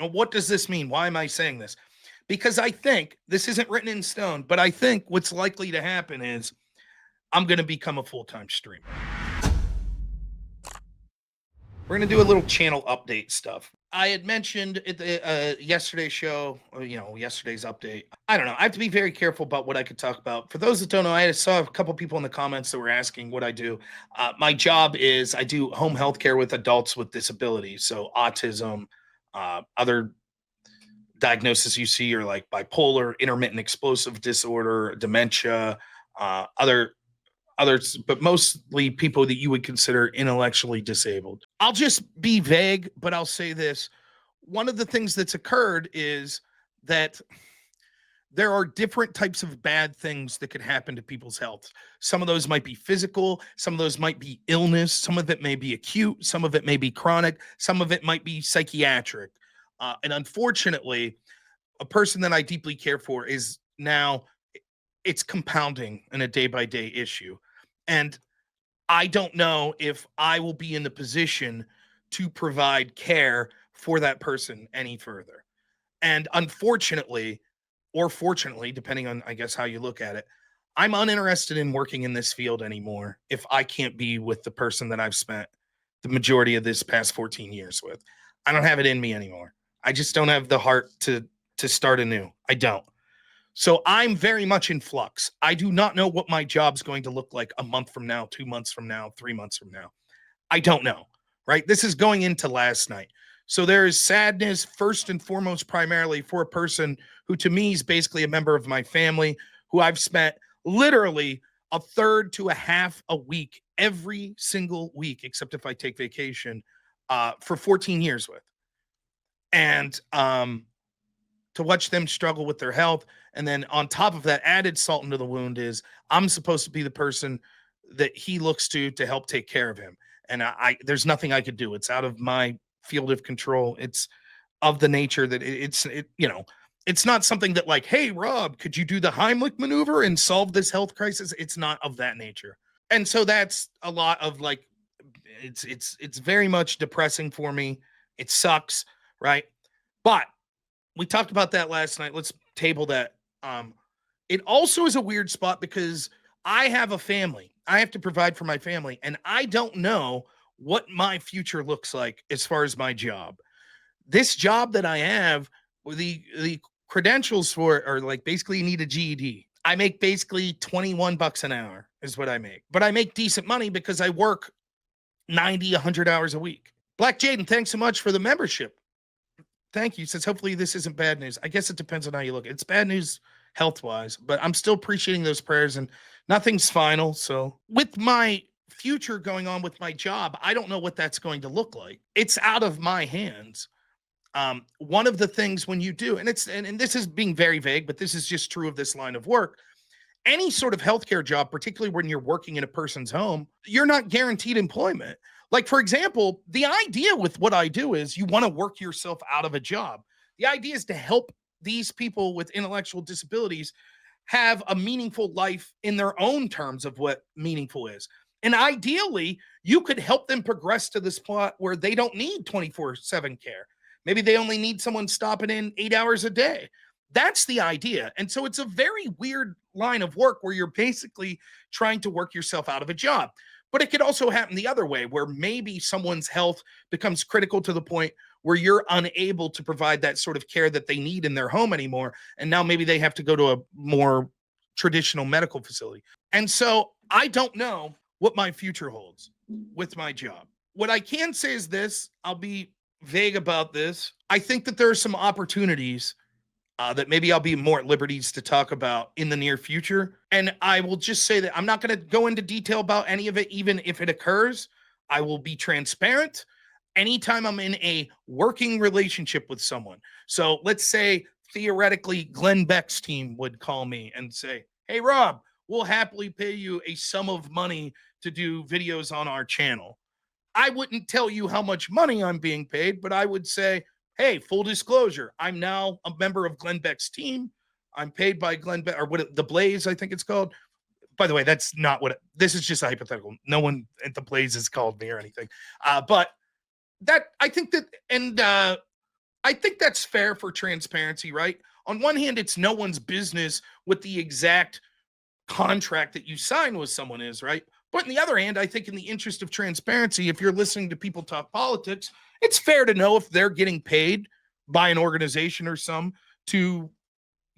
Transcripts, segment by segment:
Now, what does this mean? Why am I saying this? Because I think this isn't written in stone, but I think what's likely to happen is I'm going to become a full-time streamer. We're going to do a little channel update stuff. I had mentioned at the yesterday's show, or yesterday's update. I don't know. I have to be very careful about what I could talk about. For those that don't know, I saw a couple people in the comments that were asking what I do. My job is I do home health care with adults with disabilities, so autism, other diagnoses you see are like bipolar, intermittent explosive disorder, dementia, others, but mostly people that you would consider intellectually disabled. I'll just be vague, but I'll say this. One of the things that's occurred is that there are different types of bad things that could happen to people's health. Some of those might be physical, some of those might be illness, some of it may be acute, some of it may be chronic, some of it might be psychiatric. And unfortunately, a person that I deeply care for is now it's compounding in a day by day issue. And I don't know if I will be in the position to provide care for that person any further. And unfortunately, or fortunately, depending on, I guess, how you look at it, I'm uninterested in working in this field anymore if I can't be with the person that I've spent the majority of this past 14 years with. I don't have it in me anymore. I just don't have the heart to start anew. I don't. So I'm very much in flux. I do not know what my job's going to look like a month from now, 2 months from now, 3 months from now. I don't know, right? This is going into last night. So there is sadness, first and foremost, primarily for a person who to me is basically a member of my family, who I've spent literally a third to a half a week every single week, except if I take vacation, for 14 years with. And to watch them struggle with their health. And then on top of that, added salt into the wound is I'm supposed to be the person that he looks to help take care of him. And I there's nothing I could do. It's out of my field of control. It's of the nature that it's not something that like, hey, Rob, could you do the Heimlich maneuver and solve this health crisis? It's not of that nature. And so that's a lot of like, it's very much depressing for me. It sucks, right? But we talked about that last night. Let's table that. It also is a weird spot because I have a family. I have to provide for my family, and I don't know what my future looks like as far as my job. This job that I have, the credentials for it are like basically you need a GED. I make basically 21 bucks an hour is what I make. But I make decent money because I work 90, 100 hours a week. Black Jaden, thanks so much for the membership. Thank you. Says hopefully this isn't bad news. I guess it depends on how you look. It's bad news health wise, but I'm still appreciating those prayers and nothing's final. So with my future going on with my job, I don't know what that's going to look like. It's out of my hands. One of the things when you do, and this is being very vague, but this is just true of this line of work. Any sort of healthcare job, particularly when you're working in a person's home, you're not guaranteed employment. Like, for example, the idea with what I do is you want to work yourself out of a job. The idea is to help these people with intellectual disabilities have a meaningful life in their own terms of what meaningful is. And ideally, you could help them progress to the spot where they don't need 24/7 care. Maybe they only need someone stopping in 8 hours a day. That's the idea. And so it's a very weird line of work where you're basically trying to work yourself out of a job. But it could also happen the other way, where maybe someone's health becomes critical to the point where you're unable to provide that sort of care that they need in their home anymore. And now maybe they have to go to a more traditional medical facility. And so I don't know what my future holds with my job. What I can say is this, I'll be vague about this. I think that there are some opportunities that maybe I'll be more at liberties to talk about in the near future. And I will just say that I'm not going to go into detail about any of it, even if it occurs. I will be transparent anytime I'm in a working relationship with someone. So let's say theoretically Glenn Beck's team would call me and say, hey, Rob, we'll happily pay you a sum of money to do videos on our channel. I wouldn't tell you how much money I'm being paid, but I would say, hey, full disclosure, I'm now a member of Glenn Beck's team. I'm paid by Glenn Beck, or what the Blaze, I think it's called. By the way, that's not what this is, just a hypothetical. No one at the Blaze has called me or anything. But that I think that, and I think that's fair for transparency, right? On one hand, it's no one's business what the exact contract that you sign with someone is, right? But on the other hand, I think in the interest of transparency, if you're listening to people talk politics, it's fair to know if they're getting paid by an organization or some to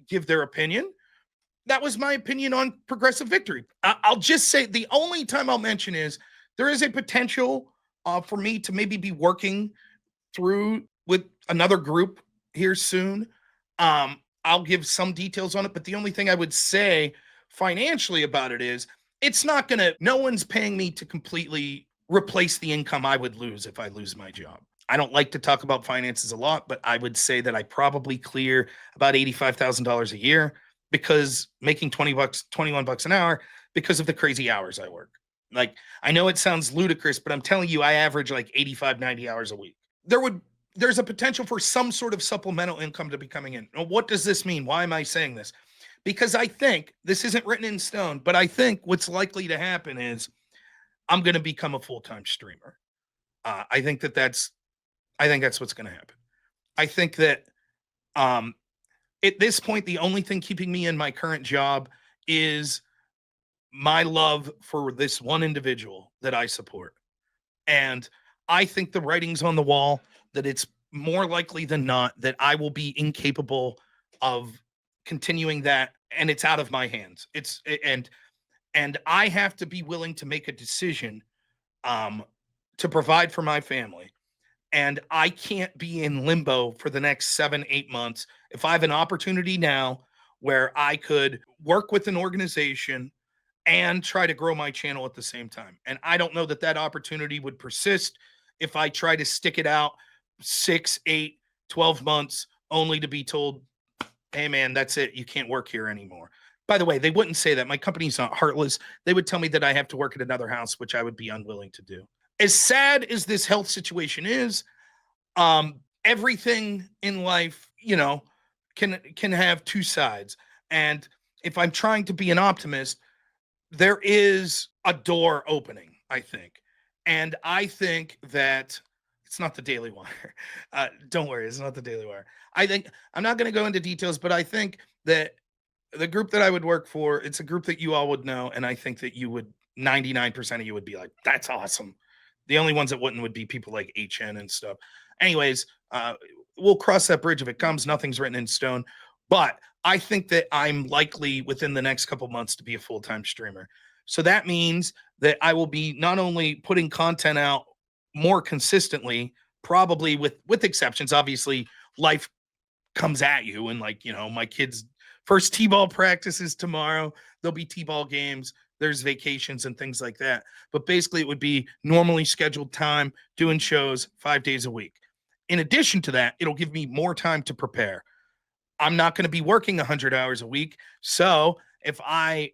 give their opinion. That was my opinion on progressive victory. I'll just say the only time I'll mention is there is a potential for me to maybe be working through with another group here soon. I'll give some details on it, but the only thing I would say financially about it is it's not gonna, no one's paying me to completely replace the income I would lose if I lose my job. I don't like to talk about finances a lot, but I would say that I probably clear about $85,000 a year because making 20 bucks, 21 bucks an hour because of the crazy hours I work. Like, I know it sounds ludicrous, but I'm telling you, I average like 85, 90 hours a week. There's a potential for some sort of supplemental income to be coming in. Now, what does this mean? Why am I saying this? Because I think this isn't written in stone, but I think what's likely to happen is I'm going to become a full-time streamer. I think that's what's going to happen. I think that um, at this point, the only thing keeping me in my current job is my love for this one individual that I support. And I think the writing's on the wall that it's more likely than not that I will be incapable of continuing that, and it's out of my hands. And I have to be willing to make a decision um to provide for my family. And I can't be in limbo for the next 7, 8 months. If I have an opportunity now where I could work with an organization and try to grow my channel at the same time. And I don't know that that opportunity would persist if I try to stick it out 6, 8, 12 months only to be told, hey, man, that's it. You can't work here anymore. By the way, they wouldn't say that. My company's not heartless. They would tell me that I have to work at another house, which I would be unwilling to do. As sad as this health situation is, everything in life, can have two sides. And if I'm trying to be an optimist, there is a door opening, I think. And I think that it's not the Daily Wire. Don't worry, it's not the Daily Wire. I think I'm not going to go into details, but I think that the group that I would work for, it's a group that you all would know. And I think that 99% of you would be like, that's awesome. The only ones that wouldn't would be people like HN and stuff. Anyways, we'll cross that bridge if it comes. Nothing's written in stone. But I think that I'm likely within the next couple months to be a full-time streamer. So that means that I will be not only putting content out more consistently, probably with exceptions. Obviously, life comes at you, and my kids' first t-ball practices tomorrow. There'll be t-ball games. There's vacations and things like that. But basically, it would be normally scheduled time doing shows 5 days a week. In addition to that, it'll give me more time to prepare. I'm not going to be working 100 hours a week. So if I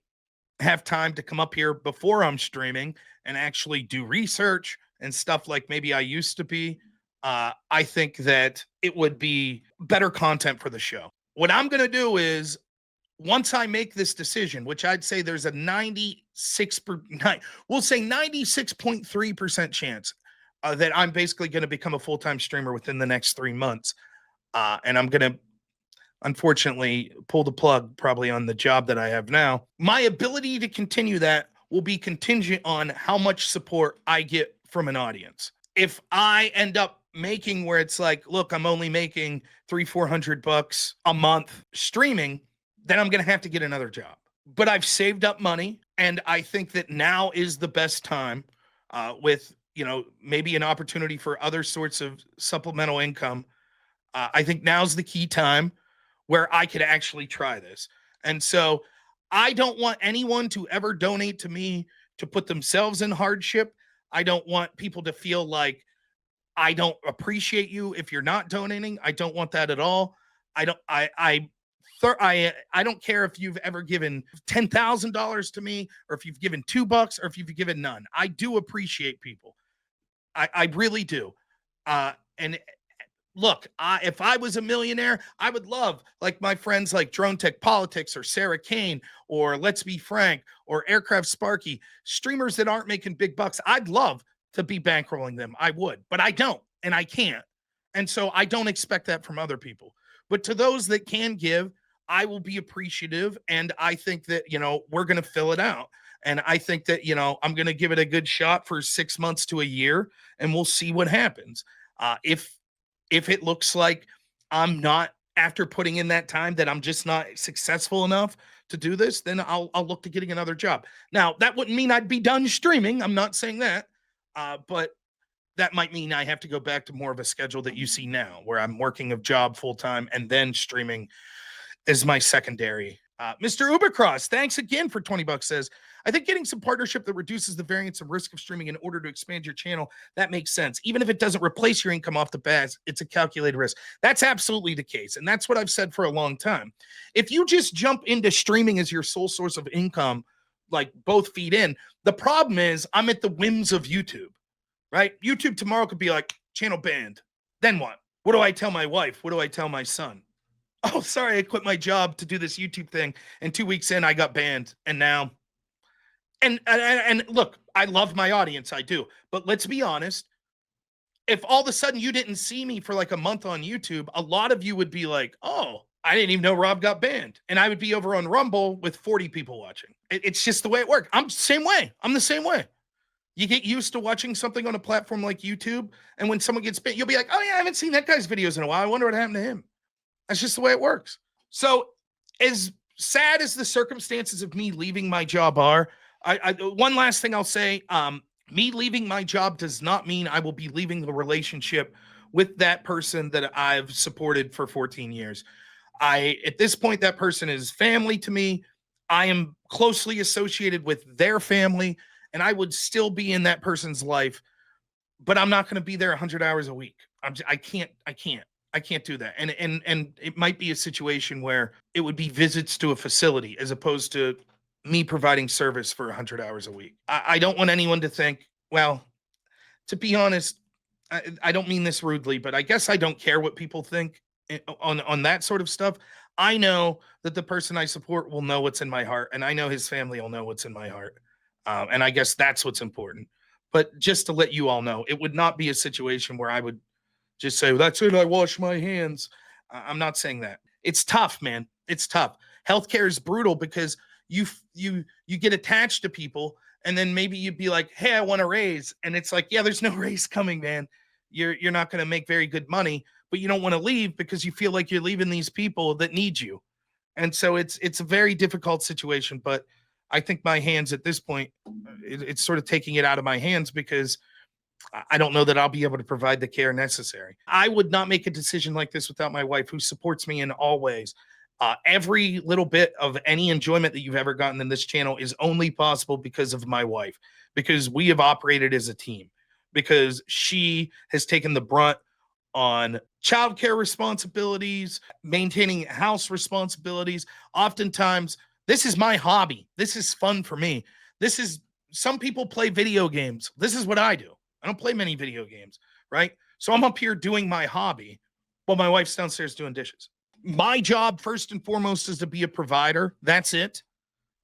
have time to come up here before I'm streaming and actually do research and stuff like maybe I used to be, I think that it would be better content for the show. What I'm going to do is once I make this decision, which I'd say there's a 96.3% chance that I'm basically going to become a full-time streamer within the next 3 months. And I'm going to, unfortunately, pull the plug probably on the job that I have now. My ability to continue that will be contingent on how much support I get from an audience. If I end up making where it's like, look, I'm only making $300-400 a month streaming, then I'm going to have to get another job. But I've saved up money, and I think that now is the best time with, maybe an opportunity for other sorts of supplemental income. I think now's the key time where I could actually try this. And so I don't want anyone to ever donate to me to put themselves in hardship. I don't want people to feel like I don't appreciate you if you're not donating. I don't want that at all. I don't care if you've ever given $10,000 to me, or if you've given $2, or if you've given none. I do appreciate people. I really do. And look, if I was a millionaire, I would love, like my friends like Drone Tech Politics or Sarah Kane or Let's Be Frank or Aircraft Sparky, streamers that aren't making big bucks. I'd love to be bankrolling them. I would, but I don't, and I can't. And so I don't expect that from other people. But to those that can give, I will be appreciative. And I think that, we're going to fill it out. And I think that, I'm going to give it a good shot for 6 months to a year, and we'll see what happens. If it looks like I'm not, after putting in that time, that I'm just not successful enough to do this, then I'll look to getting another job. Now, that wouldn't mean I'd be done streaming. I'm not saying that. But that might mean I have to go back to more of a schedule that you see now, where I'm working a job full time and then streaming is my secondary. Mr. Ubercross, thanks again for 20 bucks, says, I think getting some partnership that reduces the variance of risk of streaming in order to expand your channel, that makes sense. Even if it doesn't replace your income off the bat, it's a calculated risk. That's absolutely the case. And that's what I've said for a long time. If you just jump into streaming as your sole source of income, like both feed in, the problem is I'm at the whims of YouTube, right? YouTube tomorrow could be like, channel banned. Then what? What do I tell my wife? What do I tell my son? Oh, sorry, I quit my job to do this YouTube thing, and 2 weeks in, I got banned, and now, and look, I love my audience, I do, but let's be honest. If all of a sudden you didn't see me for like a month on YouTube, a lot of you would be like, "Oh, I didn't even know Rob got banned," and I would be over on Rumble with 40 people watching. It's just the way it works. I'm the same way. I'm the same way. You get used to watching something on a platform like YouTube, and when someone gets banned, you'll be like, "Oh yeah, I haven't seen that guy's videos in a while. I wonder what happened to him." That's just the way it works. So, as sad as the circumstances of me leaving my job are, one last thing I'll say, me leaving my job does not mean I will be leaving the relationship with that person that I've supported for 14 years. At this point, that person is family to me. I am closely associated with their family, and I would still be in that person's life, but I'm not going to be there 100 hours a week. I can't do that. And it might be a situation where it would be visits to a facility as opposed to me providing service for 100 hours a week. I don't want anyone to think, well, to be honest, I don't mean this rudely, but I guess I don't care what people think on that sort of stuff. I know that the person I support will know what's in my heart, and I know his family will know what's in my heart. And I guess that's what's important. But just to let you all know, it would not be a situation where I would just say, well, that's it, I wash my hands. I'm not saying that. It's tough, man. It's tough. Healthcare is brutal because you get attached to people, and then maybe you'd be like, hey, I want a raise. And it's like, yeah, there's no raise coming, man. You're not going to make very good money, but you don't want to leave because you feel like you're leaving these people that need you. And so it's a very difficult situation, but I think my hands at this point, it's sort of taking it out of my hands because I don't know that I'll be able to provide the care necessary. I would not make a decision like this without my wife, who supports me in all ways. Every little bit of any enjoyment that you've ever gotten in this channel is only possible because of my wife, because we have operated as a team, because she has taken the brunt on childcare responsibilities, maintaining house responsibilities. Oftentimes, this is my hobby. This is fun for me. Some people play video games. This is what I do. I don't play many video games, right? So I'm up here doing my hobby while my wife's downstairs doing dishes. My job, first and foremost, is to be a provider. That's it,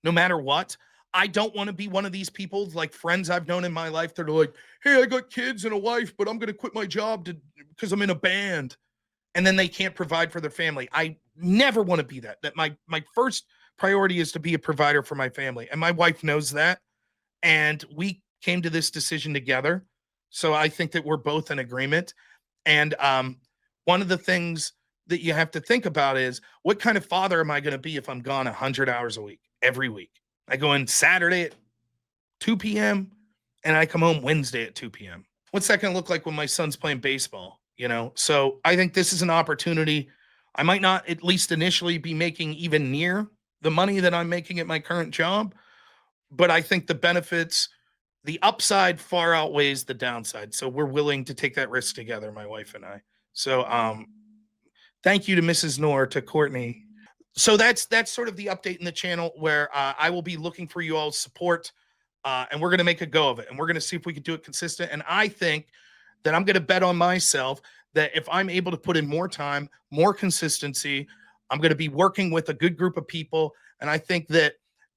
no matter what. I don't want to be one of these people, like friends I've known in my life, that are like, hey, I got kids and a wife, but I'm going to quit my job because I'm in a band. And then they can't provide for their family. I never want to be that. That my first priority is to be a provider for my family. And my wife knows that. And we came to this decision together. So I think that we're both in agreement. And one of the things that you have to think about is, what kind of father am I going to be if I'm gone 100 hours a week, every week? I go in Saturday at 2 p.m. and I come home Wednesday at 2 p.m. What's that going to look like when my son's playing baseball? So I think this is an opportunity. I might not, at least initially, be making even near the money that I'm making at my current job, but I think the benefits, the upside far outweighs the downside. So we're willing to take that risk together, my wife and I. So thank you to Mrs. Noor, to Courtney. So that's sort of the update in the channel, where I will be looking for you all's support, and we're going to make a go of it, and we're going to see if we can do it consistent. And I think that I'm going to bet on myself that if I'm able to put in more time, more consistency, I'm going to be working with a good group of people, and I think that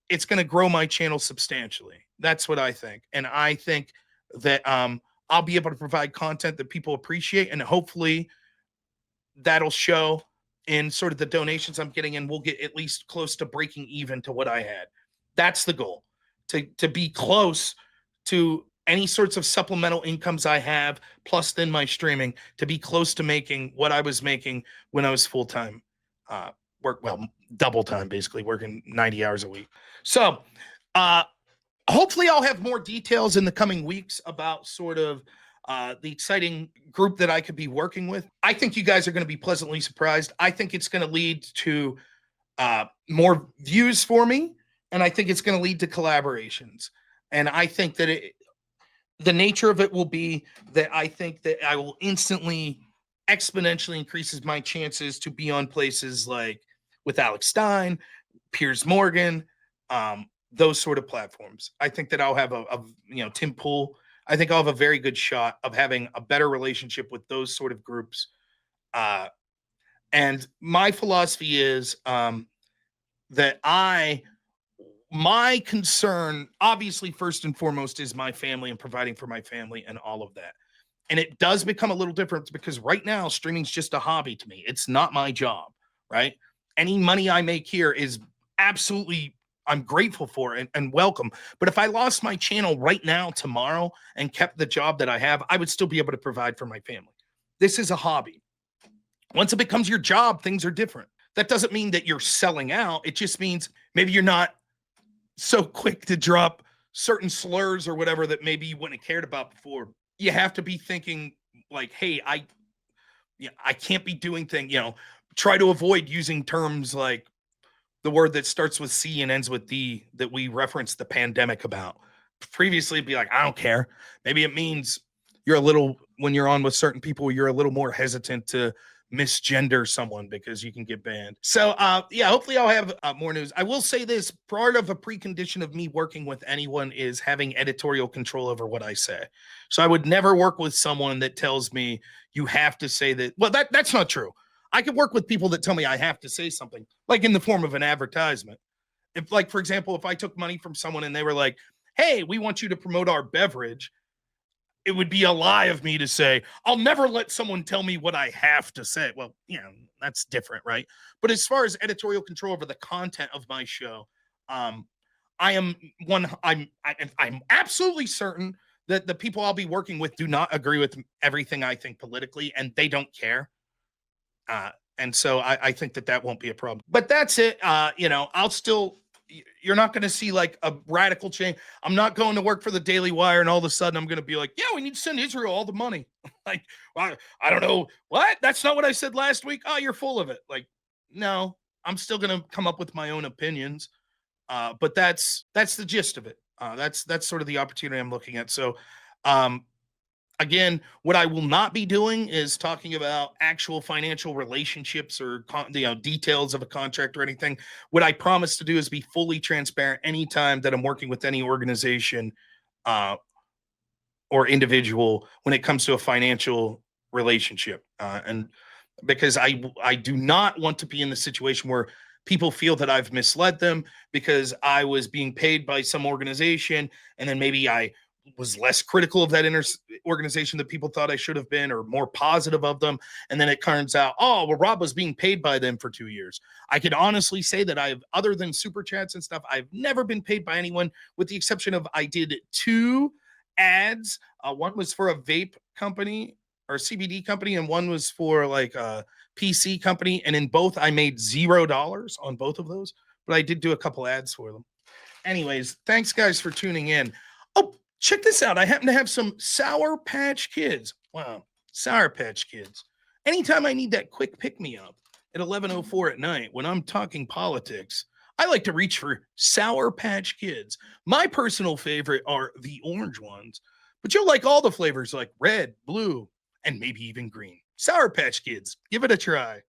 it's going to grow my channel substantially. That's what I think. And I think that I'll be able to provide content that people appreciate, and hopefully that'll show in sort of the donations I'm getting, and we'll get at least close to breaking even to what I had. That's the goal, to be close to any sorts of supplemental incomes I have, plus then my streaming, to be close to making what I was making when I was full-time double time, basically working 90 hours a week. So hopefully I'll have more details in the coming weeks about sort of the exciting group that I could be working with. I think you guys are going to be pleasantly surprised. I think it's going to lead to more views for me, and I think it's going to lead to collaborations. And I think that the nature of it will be that I think that I will instantly, exponentially increases my chances to be on places like with Alex Stein, Piers Morgan, those sort of platforms. I think that I'll have Tim Pool. I think I'll have a very good shot of having a better relationship with those sort of groups. And my philosophy is that my concern, obviously, first and foremost, is my family and providing for my family and all of that. And it does become a little different because right now, streaming's just a hobby to me. It's not my job, right? Any money I make here is absolutely, I'm grateful for it and welcome. But if I lost my channel right now, tomorrow, and kept the job that I have, I would still be able to provide for my family. This is a hobby. Once it becomes your job, things are different. That doesn't mean that you're selling out. It just means maybe you're not so quick to drop certain slurs or whatever that maybe you wouldn't have cared about before. You have to be thinking like, hey, I can't be doing things, try to avoid using terms like the word that starts with C and ends with D that we referenced the pandemic about. Previously, it'd be like, I don't care. Maybe it means when you're on with certain people, you're a little more hesitant to misgender someone because you can get banned. So hopefully I'll have more news. I will say this: part of a precondition of me working with anyone is having editorial control over what I say. So I would never work with someone that tells me you have to say that. Well, that's not true. I could work with people that tell me I have to say something, like in the form of an advertisement. If, like, for example, if I took money from someone and they were like, hey, we want you to promote our beverage, it would be a lie of me to say, I'll never let someone tell me what I have to say. Well, that's different, right? But as far as editorial control over the content of my show, I'm absolutely certain that the people I'll be working with do not agree with everything I think politically, and they don't care. And so I think that won't be a problem. But that's it. I'll still, you're not going to see like a radical change. I'm not going to work for the Daily Wire and all of a sudden I'm going to be like, yeah, we need to send Israel all the money. Like, well, I don't know what. That's not what I said last week. Oh, you're full of it. Like, no, I'm still going to come up with my own opinions. But that's the gist of it. That's sort of the opportunity I'm looking at. So, again, what I will not be doing is talking about actual financial relationships or details of a contract or anything. What I promise to do is be fully transparent anytime that I'm working with any organization or individual when it comes to a financial relationship. And because I do not want to be in the situation where people feel that I've misled them because I was being paid by some organization and then maybe I was less critical of that organization that people thought I should have been, or more positive of them. And then it turns out, oh, well, Rob was being paid by them for 2 years. I could honestly say that other than super chats and stuff, I've never been paid by anyone, with the exception of I did 2 ads. One was for a vape company or a CBD company, and one was for like a PC company. And in both, I made $0 on both of those, but I did do a couple ads for them. Anyways, thanks guys for tuning in. Oh, check this out. I happen to have some Sour Patch Kids. Wow. Sour Patch Kids. Anytime I need that quick pick-me-up at 11:04 at night when I'm talking politics, I like to reach for Sour Patch Kids. My personal favorite are the orange ones, but you'll like all the flavors like red, blue, and maybe even green. Sour Patch Kids. Give it a try.